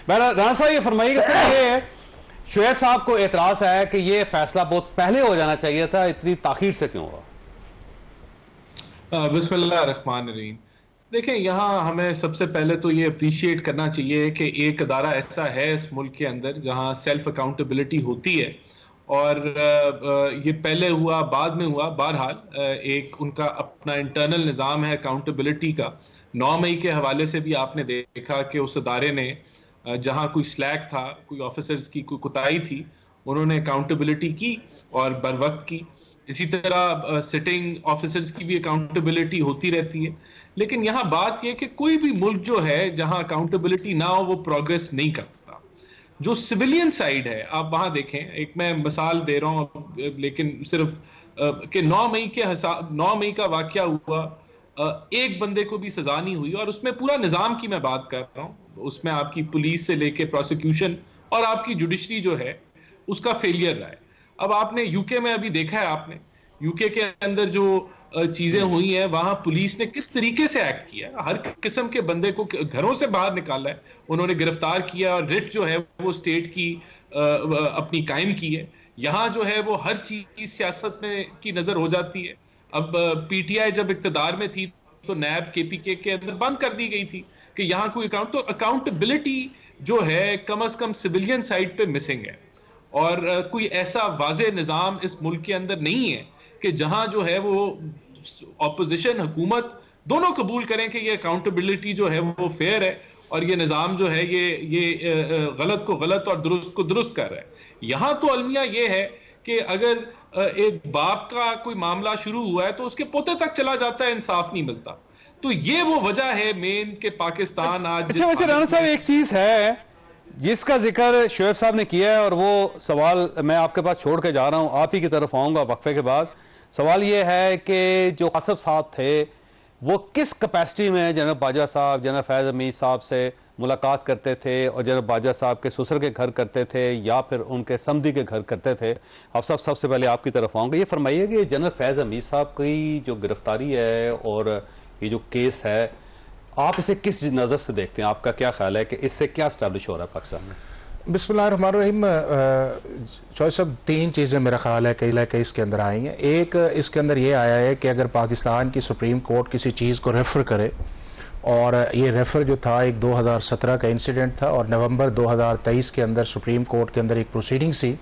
राणा साहब ये फरमाइएगा सर, ये शुएब साहब को एतराज है कि ये फैसला बहुत पहले हो जाना चाहिए था, इतनी ताखीर से क्यों हुआ? बिस्मिल्लाह रहमान रहीम। देखें, यहाँ हमें सबसे पहले तो ये अप्रिशिएट करना चाहिए कि एक अदारा ऐसा है इस मुल्क के अंदर जहाँ सेल्फ अकाउंटेबिलिटी होती है, और ये पहले हुआ बाद में हुआ, बहरहाल एक उनका अपना इंटरनल निज़ाम है अकाउंटेबिलिटी का। 9 मई के हवाले से भी आपने देखा कि उस अदारे ने जहाँ कोई स्लैक था, कोई ऑफिसर्स की कोई कुताही थी, उन्होंने अकाउंटेबिलिटी की और बर वक्त की। इसी तरह सिटिंग ऑफिसर्स की भी अकाउंटेबिलिटी होती रहती है। लेकिन यहाँ बात यह कि कोई भी मुल्क जो है जहाँ अकाउंटेबिलिटी ना हो वो प्रोग्रेस नहीं करता। जो सिविलियन साइड है, आप वहां देखें, एक मैं मिसाल दे रहा हूँ लेकिन सिर्फ कि 9 मई का वाकया हुआ, एक बंदे को भी सजा नहीं हुई, और उसमें पूरा निजाम की मैं बात कर रहा हूँ, उसमें आपकी पुलिस से लेके प्रोसिक्यूशन और आपकी जुडिशरी जो है उसका फेलियर रहा है। अब आपने यूके में अभी देखा है, आपने यूके के अंदर जो चीजें हुई हैं, वहां पुलिस ने किस तरीके से एक्ट किया, हर किस्म के बंदे को घरों से बाहर निकाला है, उन्होंने गिरफ्तार किया, और रिट जो है वो स्टेट की अपनी कायम की है। यहां जो है वो हर चीज सियासत में की नजर हो जाती है। अब पीटीआई जब इक्तदार में थी तो नैब केपीके के अंदर बंद कर दी गई थी कि यहां कोई अकाउंटेबिलिटी जो है कम से कम सिविलियन साइड पे मिसिंग है, और कोई ऐसा वाज़े निज़ाम इस मुल्क के अंदर नहीं है कि जहां जो है वो ऑपोजिशन हुकूमत दोनों कबूल करें कि ये अकाउंटेबिलिटी जो है वो फेयर है, और ये निज़ाम जो है ये गलत को गलत और दुरुस्त को दुरुस्त कर रहा है। यहां तो अलमिया ये है कि अगर एक बाप का कोई मामला शुरू हुआ है तो उसके पोते तक चला जाता है, इंसाफ नहीं मिलता। तो ये वो वजह है मेन के पाकिस्तान आज। अच्छा, वैसे राणा साहब एक चीज है जिसका जिक्र शुएब साहब ने किया है, और वो सवाल मैं आपके पास छोड़ के जा रहा हूं, आप ही की तरफ आऊंगा वक्फे के बाद। सवाल ये है कि जो कासब साहब थे वो किस कैपेसिटी में जनरल बाजवा साहब, जनरल फैज़ हमीद साहब से मुलाकात करते थे, और जनरल बाजवा साहब के ससुर के घर करते थे या फिर उनके समधी के घर करते थे? आप सबसे पहले आपकी तरफ आऊँगा। ये फरमाइए कि जनरल फैज़ हमीद साहब की जो गिरफ्तारी है और ये जो केस है, आप इसे किस नज़र से देखते हैं? आपका क्या ख्याल है कि इससे क्या स्टैब्लिश हो रहा है पाकिस्तान में? बिस्मिल्लाहिर्रहमानिर्रहीम। चौधरी साहब, 3 चीज़ें मेरा ख्याल है कि इसके अंदर आई हैं। एक, इसके अंदर ये आया है कि अगर पाकिस्तान की सुप्रीम कोर्ट किसी चीज़ को रेफ़र करे, और ये रेफ़र जो था एक 2017 का इंसिडेंट था, और नवंबर 2023 के अंदर सुप्रीम कोर्ट के अंदर एक प्रोसीडिंग्स थी,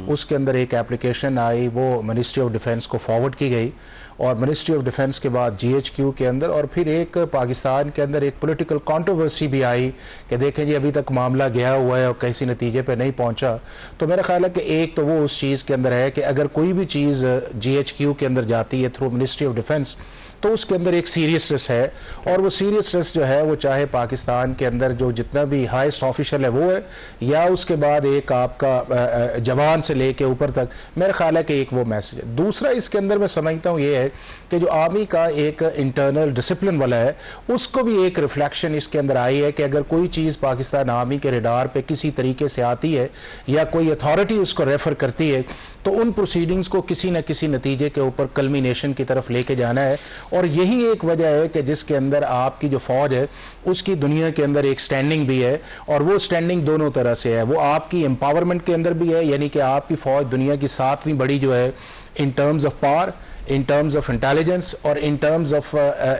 उसके अंदर एक एप्लीकेशन आई, वो मिनिस्ट्री ऑफ डिफेंस को फॉरवर्ड की गई, और मिनिस्ट्री ऑफ डिफेंस के बाद जीएचक्यू के अंदर, और फिर एक पाकिस्तान के अंदर एक पॉलिटिकल कंट्रोवर्सी भी आई कि देखें जी अभी तक मामला गया हुआ है और किसी नतीजे पे नहीं पहुंचा। तो मेरा ख्याल है कि एक तो वो उस चीज़ के अंदर है कि अगर कोई भी चीज़ जीएचक्यू के अंदर जाती है थ्रू मिनिस्ट्री ऑफ डिफेंस तो उसके अंदर एक सीरियसनेस है, और वो सीरियसनेस जो है वो चाहे पाकिस्तान के अंदर जो जितना भी हाईएस्ट ऑफिशियल है वो है, या उसके बाद एक आपका जवान से लेके ऊपर तक, मेरा ख्याल है कि एक वो मैसेज है। दूसरा इसके अंदर मैं समझता हूँ ये है कि जो आर्मी का एक इंटरनल डिसिप्लिन वाला है उसको भी एक रिफ्लेक्शन इसके अंदर आई है कि अगर कोई चीज़ पाकिस्तान आर्मी के रडार पे किसी तरीके से आती है या कोई अथॉरिटी उसको रेफर करती है तो उन प्रोसीडिंग्स को किसी न किसी नतीजे के ऊपर कल्मिनेशन की तरफ लेके जाना है। और यही एक वजह है कि जिसके अंदर आपकी जो फौज है उसकी दुनिया के अंदर एक स्टैंडिंग भी है, और वो स्टैंडिंग दोनों तरह से है। वो आपकी एम्पावरमेंट के अंदर भी है, यानी कि आपकी फौज दुनिया की 7वीं बड़ी जो है in terms of power, in terms of intelligence, और इन टर्म्स ऑफ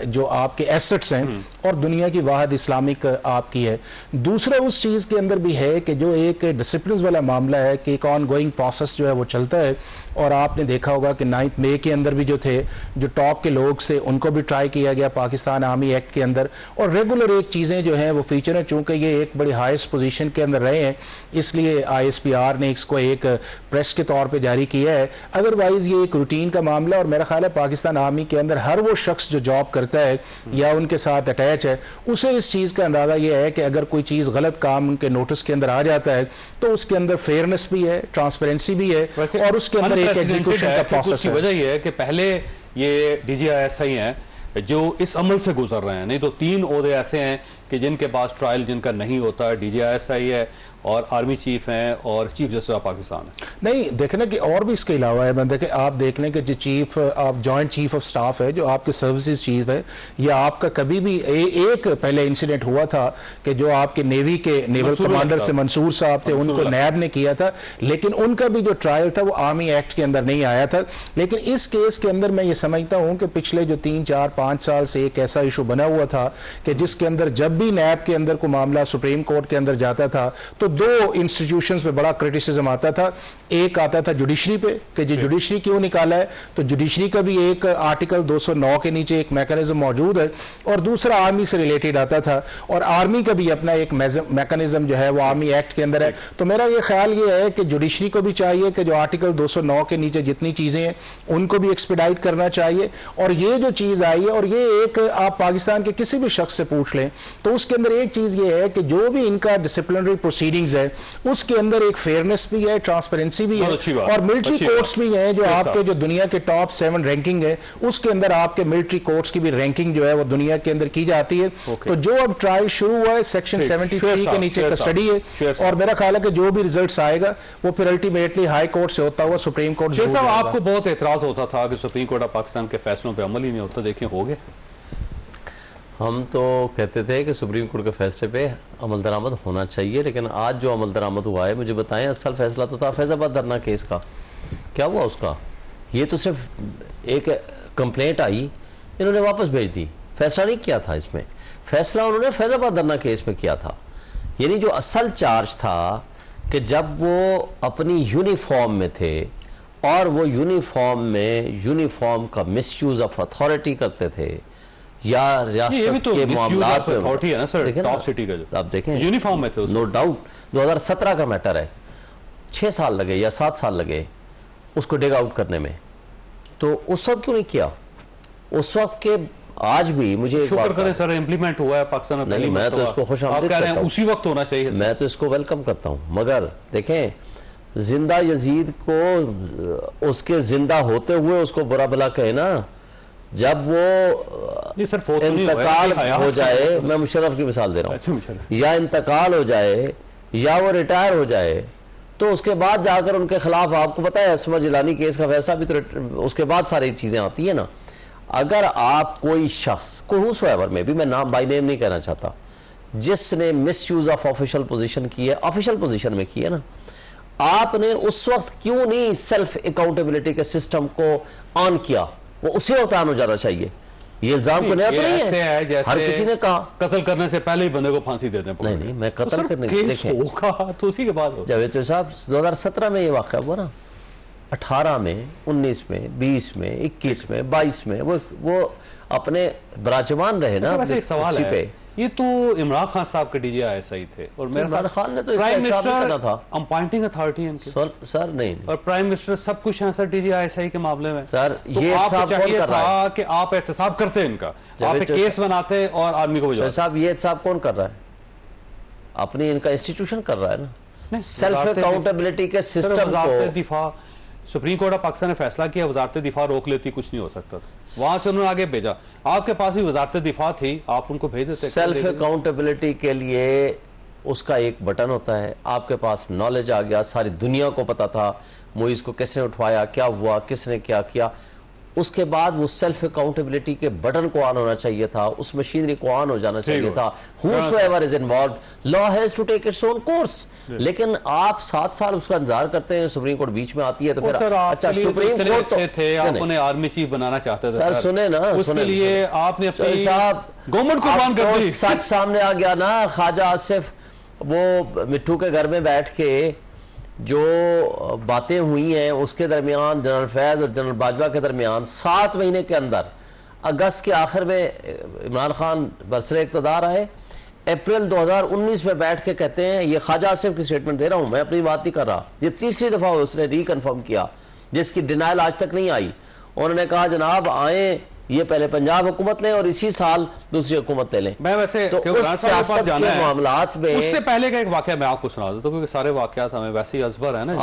जो आपके एसेट्स हैं, और दुनिया की वाहिद इस्लामिक आपकी है। दूसरा उस चीज़ के अंदर भी है कि जो एक डिसिप्लिन वाला मामला है कि एक ऑन गोइंग प्रोसेस जो है वो चलता है, और आपने देखा होगा कि 9 मई के अंदर भी जो थे, जो टॉप के लोग से उनको भी ट्राई किया गया पाकिस्तान आर्मी एक्ट के अंदर, और रेगुलर एक चीज़ें जो हैं वो फीचर हैं। चूँकि ये एक बड़ी हाईएस्ट पोजीशन के अंदर रहे हैं इसलिए ISPR ने इसको एक प्रेस के तौर पे जारी किया है, अदरवाइज़ ये एक रूटीन का मामला। और मेरा ख्याल है पाकिस्तान आर्मी के अंदर हर वो शख्स जो जॉब करता है या उनके साथ अटैच है उसे इस चीज़ का अंदाज़ा ये है कि अगर कोई चीज़ गलत काम उनके नोटिस के अंदर आ जाता है तो उसके अंदर फेयरनेस भी है, ट्रांसपेरेंसी भी है, और उसके अंदर एक एग्जीक्यूशन का प्रोसेस है। वजह यह है कि पहले ये DGISI हैं जो इस अमल से गुजर रहे हैं, नहीं तो 3 ओहदे ऐसे हैं कि जिनके पास ट्रायल जिनका नहीं होता। DGISI है, और आर्मी चीफ हैं और चीफ जस्टिस ऑफ पाकिस्तान है। नहीं, देखें ना कि और भी इसके अलावा है। देखें, आप देख लें कि जो चीफ आप जॉइंट चीफ ऑफ स्टाफ है, जो आपके सर्विसेज चीफ है, या आपका कभी भी एक पहले इंसिडेंट हुआ था कि जो आपके नेवी के नेवल कमांडर से मंसूर साहब थे, उनको नैब ने किया था, लेकिन उनका भी जो ट्रायल था वो आर्मी एक्ट के अंदर नहीं आया था। लेकिन इस केस के अंदर मैं ये समझता हूं कि पिछले जो 3, 4, 5 साल से एक ऐसा इशू बना हुआ था कि जिसके अंदर जब भी नैब के अंदर कोई मामला सुप्रीम कोर्ट के अंदर जाता था तो दो इंस्टीट्यूशंस पे बड़ा क्रिटिसिज्म आता था। एक आता था जुडिशरी पे कि जी जुडिशरी क्यों निकाला है, तो जुडिशरी का भी एक आर्टिकल 209 के नीचे एक मैकेनिज्म मौजूद है, और दूसरा आर्मी से रिलेटेड आता था, और आर्मी का भी अपना एक मैकेनिज्म जो है वो आर्मी एक्ट के अंदर है। तो मेरा ये ख्याल ये है कि जुडिशरी को भी चाहिए कि जो आर्टिकल 209 के नीचे जितनी चीजें हैं उनको भी एक्सपेडाइट करना चाहिए। और ये जो चीज आई है, और ये एक आप पाकिस्तान के किसी भी शख्स से पूछ लें तो उसके अंदर एक चीज ये है कि जो भी इनका डिसिप्लिनरी प्रोसीडिंग्स है उसके अंदर एक फेयरनेस भी है, ट्रांसपेरेंसी भी है, और मिलिट्री कोर्ट्स भी हैं जो आपके जो दुनिया के टॉप 7 रैंकिंग है उसके अंदर आपके मिलिट्री कोर्ट्स की भी रैंकिंग जो है वो दुनिया के अंदर की जाती है। तो जो अब ट्रायल शुरू हुआ है सेक्शन 73 के नीचे कस्टडी है, और मेरा ख्याल है कि जो भी रिजल्ट आएगा वो फिर अल्टीमेटली हाई कोर्ट से होता हुआ सुप्रीम कोर्ट। शेख साहब, आपको बहुत एतराज होता था कि सुप्रीम कोर्ट ऑफ पाकिस्तान के फैसलों पर अमल ही नहीं होता, देखिए हो गया। हम तो कहते थे कि सुप्रीम कोर्ट के फैसले पे अमल दरामद होना चाहिए, लेकिन आज जो अमल दरामद हुआ है, मुझे बताएं, असल फैसला तो था फैजाबाद धरना केस का, क्या हुआ उसका? ये तो सिर्फ एक कंप्लेंट आई, इन्होंने वापस भेज दी, फैसला नहीं किया था इसमें। फैसला उन्होंने फैजाबाद धरना केस में किया था। यानी जो असल चार्ज था कि जब वो अपनी यूनिफॉर्म में थे और वो यूनिफॉर्म में यूनिफॉर्म का मिसयूज ऑफ अथॉरिटी करते थे या रियासत के मामलात में अथॉरिटी है ना सर, टॉप सिटी का जो आप देखें यूनिफॉर्म में थे, नो डाउट 2017 का मैटर है, 6 साल लगे या 7 साल लगे उसको डिग आउट करने में। तो उस वक्त क्यों नहीं किया? उस वक्त के आज भी मुझे शुक्र करें सर इम्प्लीमेंट हुआ है पाकिस्तान में। नहीं, मैं तो इसको खुशामदीद करता हूं, उसी वक्त होना चाहिए, मैं तो इसको वेलकम करता हूं। मगर देखें, जिंदा यजीद को उसके जिंदा होते हुए उसको बुरा भला कहे ना, जब वो इंतकाल हो जाए, मैं मुशर्रफ की मिसाल दे रहा हूँ, या इंतकाल हो जाए या वो रिटायर हो जाए, तो उसके बाद जाकर उनके खिलाफ, आपको पता है असमा जिलानी केस का फैसला भी तो उसके बाद सारी चीजें आती है ना। अगर आप कोई शख्स को हुसोएवर में भी, मैं नाम बाय नेम नहीं कहना चाहता, जिसने miss use of official position की है, ऑफिशियल पोजीशन में की है ना, आपने उस वक्त क्यों नहीं सेल्फ अकाउंटेबिलिटी के सिस्टम को ऑन किया? वो उसी वक्त ऑन हो जाना चाहिए। ये इल्जाम को नया तो नहीं है, हर किसी ने कहा कत्ल करने से पहले ही बंदे को फांसी दे दें। नहीं, मैं कत्ल करने होगा तो उसी के बाद जावेद साहब 2017 में ये वाक़या हुआ ना, 18 में, 19 में, 20 में, 21 में, 22 में वो अपने विराजमान रहे ना। वैसे एक सवाल है, ये तो इमरान खान साहब के DGI थे, और इमरान खान ने तो इसका प्राइम करना था, अपॉइंटिंग अथॉरिटी है इनकी। सर नहीं, और प्राइम मिनिस्टर सब कुछ है सर DGI के मामले में। सर तो ये आप साहब चाहिए कौन कर रहा है कि आप एहतसाब करते इनका, आप केस बनाते और आर्मी को बुझाते। साहब ये एहतसाब कौन कर रहा है? अपनी इनका इंस्टीट्यूशन कर रहा है ना, सेल्फ अकाउंटेबिलिटी के सिस्टम को। दिफा सुप्रीम कोर्ट ऑफ पाकिस्तान ने फैसला किया, वजारत दिफा रोक लेती, कुछ नहीं हो सकता था, वहां से उन्होंने आगे भेजा। आपके पास भी वजारत दिफा थी, आप उनको भेज देते। सेल्फ अकाउंटेबिलिटी के लिए उसका एक बटन होता है, आपके पास नॉलेज आ गया, सारी दुनिया को पता था मुइज़ को किसने उठवाया, क्या हुआ, किसने क्या किया। उसके बाद वो सेल्फ अकाउंटेबिलिटी के बटन को ऑन होना चाहिए था, उस मशीनरी को ऑन हो जाना चाहिए था। Whosoever is involved, law has to take its own course। लेकिन आप 7 साल उसका इंतजार करते हैं, सुप्रीम कोर्ट बीच में आती है तो फिर अच्छा सुप्रीम कोर्ट तो थे, आप उन्हें आर्मी चीफ बनाना चाहते थे सर, सुने ना, उसके लिए आपने अपनी साहब गवर्नमेंट को बंद कर दी। सच सामने आ गया ना, ख्वाजा आसिफ वो मिट्टू के घर में बैठ के जो बातें हुई हैं उसके दरमियान जनरल फैज़ और जनरल बाजवा के दरमियान 7 महीने के अंदर, अगस्त के आखिर में इमरान खान बरसरे इक़्तिदार आए, अप्रैल 2019 में बैठ के कहते हैं, ये ख्वाजा आसिफ की स्टेटमेंट दे रहा हूँ, मैं अपनी बात नहीं कर रहा, ये तीसरी दफ़ा उसने रिकन्फर्म किया जिसकी डिनाइल आज तक नहीं आई। उन्होंने कहा जनाब आए, ये पहले पंजाब हुकूमत लें और इसी साल दूसरी हुकूमत ले लें। मैं वैसे तो उस सियासत के मामलात में उससे पहले का एक वाकया मैं आपको सुना देता हूं, क्योंकि सारे वाकयात हमें वैसे ही अजबर है ना।